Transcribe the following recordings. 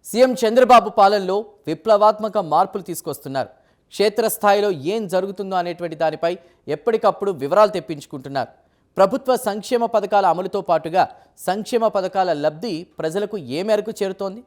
CM Chandrababu పాలనలో విప్లవాత్మక మార్పులు తీసుకొస్తున్నారు. క్షేత్రస్థాయిలో ఏం జరుగుతుందో అనేటువంటి దానిపై ఎప్పటికప్పుడు వివరాలు తెప్పించుకుంటున్నారు. ప్రభుత్వ సంక్షేమ పథకాల అమలుతో పాటుగా సంక్షేమ పథకాల లబ్ధి ప్రజలకు ఏ మేరకు చేరుతోంది,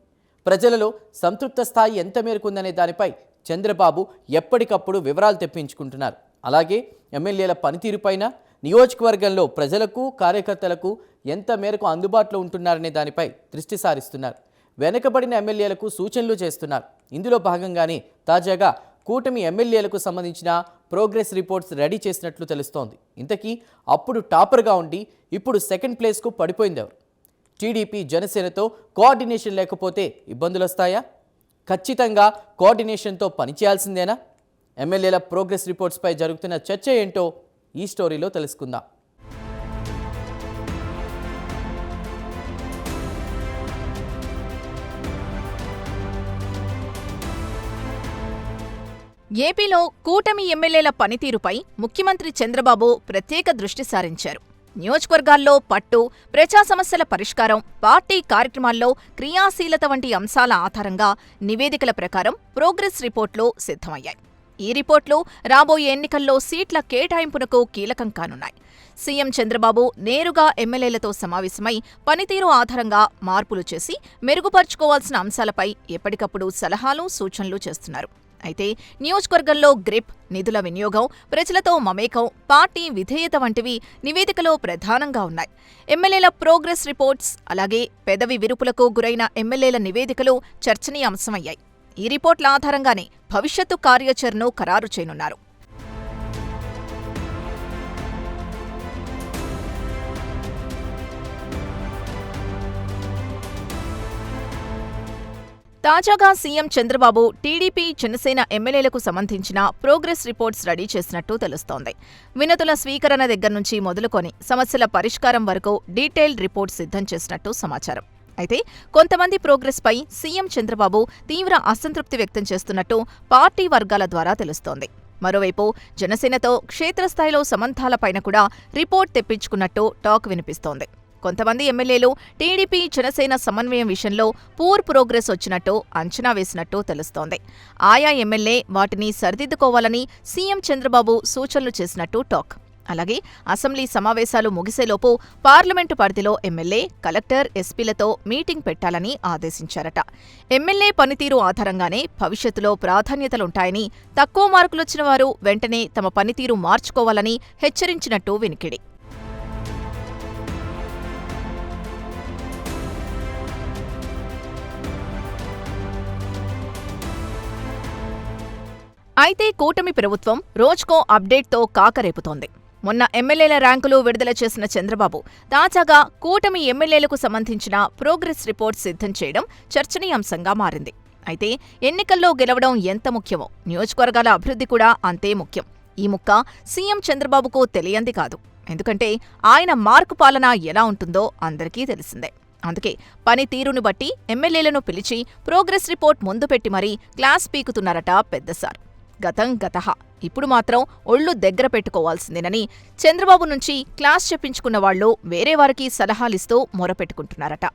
ప్రజలలో సంతృప్త స్థాయి ఎంత మేరకు ఉందనే దానిపై చంద్రబాబు ఎప్పటికప్పుడు వివరాలు తెప్పించుకుంటున్నారు. అలాగే ఎమ్మెల్యేల పనితీరుపైన, నియోజకవర్గంలో ప్రజలకు కార్యకర్తలకు ఎంత మేరకు అందుబాటులో ఉంటున్నారనే దానిపై దృష్టి సారిస్తున్నారు. వెనుకబడిన ఎమ్మెల్యేలకు సూచనలు చేస్తున్నారు. ఇందులో భాగంగానే తాజాగా కూటమి ఎమ్మెల్యేలకు సంబంధించిన ప్రోగ్రెస్ రిపోర్ట్స్ రెడీ చేసినట్లు తెలుస్తోంది. ఇంతకీ అప్పుడు టాపర్గా ఉండి ఇప్పుడు సెకండ్ ప్లేస్కు పడిపోయింది ఎవరు? టీడీపీ జనసేనతో కోఆర్డినేషన్ లేకపోతే ఇబ్బందులు వస్తాయా? ఖచ్చితంగా కోఆర్డినేషన్తో పనిచేయాల్సిందేనా? ఎమ్మెల్యేల ప్రోగ్రెస్ రిపోర్ట్స్పై జరుగుతున్న చర్చ ఏంటో ఈ స్టోరీలో తెలుసుకుందాం. ఏపీలో కూటమి ఎమ్మెల్యేల పనితీరుపై ముఖ్యమంత్రి చంద్రబాబు ప్రత్యేక దృష్టి సారించారు. నియోజకవర్గాల్లో పట్టు, ప్రజా సమస్యల పరిష్కారం, పార్టీ కార్యక్రమాల్లో క్రియాశీలత వంటి అంశాల ఆధారంగా నివేదికల ప్రకారం ప్రోగ్రెస్ రిపోర్ట్లు సిద్ధమయ్యాయి. ఈ రిపోర్ట్లు రాబోయే ఎన్నికల్లో సీట్ల కేటాయింపునకు కీలకం కానున్నాయి. సీఎం చంద్రబాబు నేరుగా ఎమ్మెల్యేలతో సమావేశమై పనితీరు ఆధారంగా మార్పులు చేసి మెరుగుపర్చుకోవాల్సిన అంశాలపై ఎప్పటికప్పుడు సలహాలు, సూచనలు చేస్తున్నారు. అయితే నియోజకవర్గంలో గ్రిప్, నిధుల వినియోగం, ప్రజలతో మమేకం, పార్టీ విధేయత వంటివి నివేదికలో ప్రధానంగా ఉన్నాయి. ఎమ్మెల్యేల ప్రోగ్రెస్ రిపోర్ట్స్, అలాగే పెదవి విరుపులకు గురైన ఎమ్మెల్యేల నివేదికలు చర్చనీయాంశమయ్యాయి. ఈ రిపోర్ట్ల ఆధారంగానే భవిష్యత్తు కార్యాచరణను ఖరారు చేయనున్నారు. తాజాగా సీఎం చంద్రబాబు టీడీపీ, జనసేన ఎమ్మెల్యేలకు సంబంధించిన ప్రోగ్రెస్ రిపోర్ట్స్ రెడీ చేసినట్టు తెలుస్తోంది. వినతుల స్వీకరణ దగ్గర నుంచి మొదలుకొని సమస్యల పరిష్కారం వరకు డీటెయిల్డ్ రిపోర్ట్ సిద్ధం చేసినట్టు సమాచారం. అయితే కొంతమంది ప్రోగ్రెస్పై సీఎం చంద్రబాబు తీవ్ర అసంతృప్తి వ్యక్తం చేస్తున్నట్టు పార్టీ వర్గాల ద్వారా తెలుస్తోంది. మరోవైపు జనసేనతో క్షేత్రస్థాయిలో సంబంధాలపైన కూడా రిపోర్ట్ తెప్పించుకున్నట్టు టాక్ వినిపిస్తోంది. కొంతమంది ఎమ్మెల్యేలు టీడీపీ, జనసేన సమన్వయం విషయంలో పూర్ ప్రోగ్రెస్ వచ్చినట్టు అంచనా వేసినట్టు తెలుస్తోంది. ఆయా ఎమ్మెల్యే వాటిని సరిదిద్దుకోవాలని సీఎం చంద్రబాబు సూచనలు చేసినట్టు టాక్. అలాగే అసెంబ్లీ సమావేశాలు ముగిసేలోపు పార్లమెంటు పరిధిలో ఎమ్మెల్యే, కలెక్టర్, ఎస్పీలతో మీటింగ్ పెట్టాలని ఆదేశించారట. ఎమ్మెల్యే పనితీరు ఆధారంగానే భవిష్యత్తులో ప్రాధాన్యతలుంటాయని, తక్కువ మార్కులొచ్చిన వారు వెంటనే తమ పనితీరు మార్చుకోవాలని హెచ్చరించినట్టు వినికిడి. అయితే కూటమి ప్రభుత్వం రోజుకో అప్డేట్తో కాకరేపుతోంది. మొన్న ఎమ్మెల్యేల ర్యాంకులు విడుదల చేసిన చంద్రబాబు తాజాగా కూటమి ఎమ్మెల్యేలకు సంబంధించిన ప్రోగ్రెస్ రిపోర్ట్ సిద్ధం చేయడం చర్చనీయాంశంగా మారింది. అయితే ఎన్నికల్లో గెలవడం ఎంత ముఖ్యమో నియోజకవర్గాల అభివృద్ధి కూడా అంతే ముఖ్యం. ఈ ముక్క సీఎం చంద్రబాబుకు తెలియంది కాదు. ఎందుకంటే ఆయన మార్కు పాలన ఎలా ఉంటుందో అందరికీ తెలిసిందే. అందుకే పనితీరును బట్టి ఎమ్మెల్యేలను పిలిచి ప్రోగ్రెస్ రిపోర్ట్ ముందు పెట్టి మరీ క్లాస్ పీకుతున్నారట పెద్దసార్. గతం గతః, ఇప్పుడు మాత్రం ఒళ్ళు దగ్గర పెట్టుకోవాల్సిందేనని చంద్రబాబు నుంచి క్లాస్ చెప్పించుకున్న వాళ్లు వేరే వారికి సలహాలిస్తూ మొరపెట్టుకుంటున్నారట.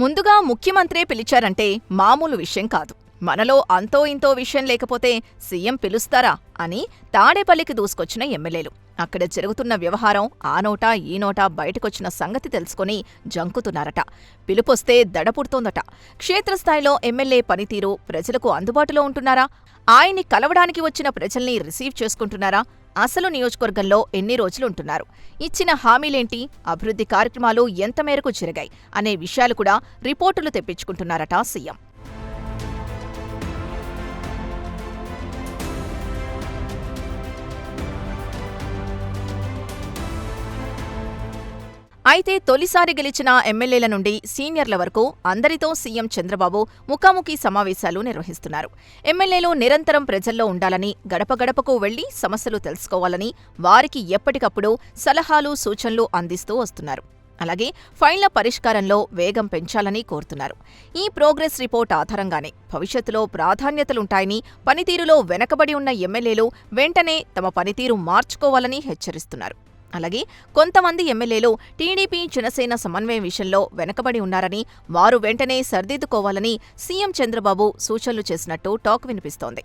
ముందుగా ముఖ్యమంత్రే పిలిచారంటే మామూలు విషయం కాదు. మనలో అంతో ఇంతో విషయం లేకపోతే సీఎం పిలుస్తారా అని తాడేపల్లికి దూసుకొచ్చిన ఎమ్మెల్యేలు అక్కడ జరుగుతున్న వ్యవహారం ఆ నోటా ఈ నోటా బయటకొచ్చిన సంగతి తెలుసుకుని జంకుతున్నారట. పిలుపొస్తే దడపుడుతోందట. క్షేత్రస్థాయిలో ఎమ్మెల్యే పనితీరు, ప్రజలకు అందుబాటులో ఉంటున్నారా? ఆయన్ని కలవడానికి వచ్చిన ప్రజల్ని రిసీవ్ చేసుకుంటున్నారా? అసలు నియోజకవర్గంలో ఎన్ని రోజులుంటున్నారు? ఇచ్చిన హామీలేంటి? అభివృద్ధి కార్యక్రమాలు ఎంత మేరకు జరిగాయి అనే విషయాలు కూడా రిపోర్టులు తెప్పించుకుంటున్నారట సీఎం. అయితే తొలిసారి గెలిచిన ఎమ్మెల్యేల నుండి సీనియర్ల వరకు అందరితో సీఎం చంద్రబాబు ముఖాముఖి సమావేశాలు నిర్వహిస్తున్నారు. ఎమ్మెల్యేలు నిరంతరం ప్రజల్లో ఉండాలని, గడప గడపకు వెళ్లి సమస్యలు తెలుసుకోవాలని వారికి ఎప్పటికప్పుడు సలహాలు, సూచనలు అందిస్తూ వస్తున్నారు. అలాగే ఫైళ్ల పరిష్కారంలో వేగం పెంచాలని కోరుతున్నారు. ఈ ప్రోగ్రెస్ రిపోర్ట్ ఆధారంగానే భవిష్యత్తులో ప్రాధాన్యతలుంటాయని, పనితీరులో వెనకబడి ఉన్న ఎమ్మెల్యేలు వెంటనే తమ పనితీరు మార్చుకోవాలని హెచ్చరిస్తున్నారు. అలాగే కొంతమంది ఎమ్మెల్యేలు టీడీపీ జనసేన సమన్వయం విషయంలో వెనకబడి ఉన్నారని, వారు వెంటనే సర్దిద్దుకోవాలని సీఎం చంద్రబాబు సూచనలు చేసినట్టు టాక్ వినిపిస్తోంది.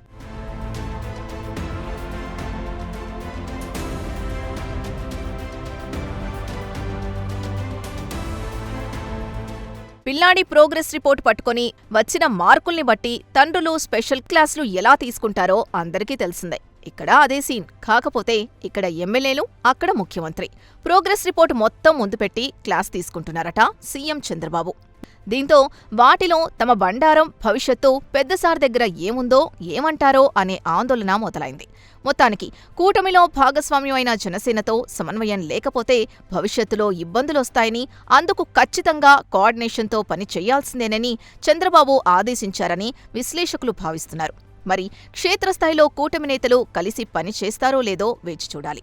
పిల్లాడి ప్రోగ్రెస్ రిపోర్ట్ పట్టుకొని వచ్చిన మార్కుల్ని బట్టి తండ్రులు స్పెషల్ క్లాసులు ఎలా తీసుకుంటారో అందరికీ తెలిసిందే. ఇక్కడ అదే సీన్. కాకపోతే ఇక్కడ ఎమ్మెల్యేలు, అక్కడ ముఖ్యమంత్రి. ప్రోగ్రెస్ రిపోర్ట్ మొత్తం ముందు పెట్టి క్లాస్ తీసుకుంటున్నారట సీఎం చంద్రబాబు. దీంతో వాటిలో తమ బండారం, భవిష్యత్తు, పెద్దసార్ దగ్గర ఏముందో, ఏమంటారో అనే ఆందోళన మొదలైంది. మొత్తానికి కూటమిలో భాగస్వామ్యం అయిన జనసేనతో సమన్వయం లేకపోతే భవిష్యత్తులో ఇబ్బందులొస్తాయని, అందుకు ఖచ్చితంగా కోఆర్డినేషన్తో పని చేయాల్సిందేనని చంద్రబాబు ఆదేశించారని విశ్లేషకులు భావిస్తున్నారు. మరి క్షేత్రస్థాయిలో కూటమి నేతలు కలిసి పని చేస్తారో లేదో వేచి చూడాలి.